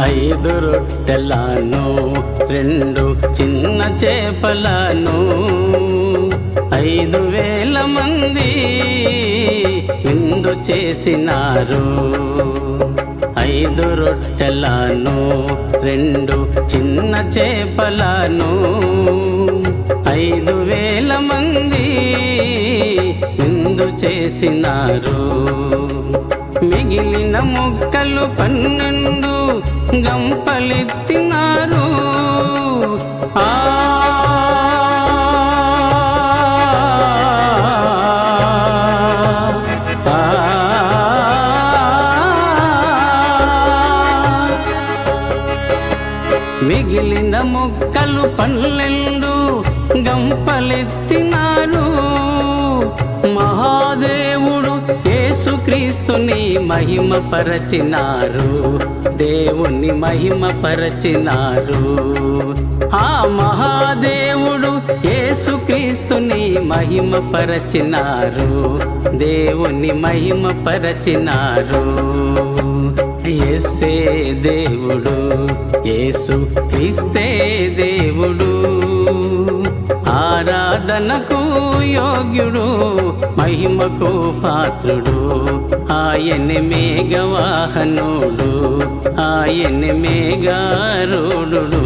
5 రొట్టెలను 2 చిన్న చేపలను 5,000 మంది విందు చేసినారు. 5 రొట్టెలను 2 చిన్న చేపలను 5,000 మంది విందు చేసినారు. మిగిలిన ముక్కలు 12 గంపలెత్తినారు. మిగిలిన ముక్కలు 12 గంపలెత్తినారు. మహాదేవుడు యేసుక్రీస్తుని మహిమపరచినారు. దేవుని మహిమపరచినారు. ఆ మహాదేవుడు యేసుక్రీస్తుని మహిమపరచినారు. దేవుని మహిమపరచినారు. యేసే దేవుడు, యేసు క్రీస్తే దేవుడు, ఆరాధనకు యోగ్యుడు, మహిమకు పాత్రుడు. ఆయనే మేఘవాహనుడు, ఆయనే మేఘారూఢుడు.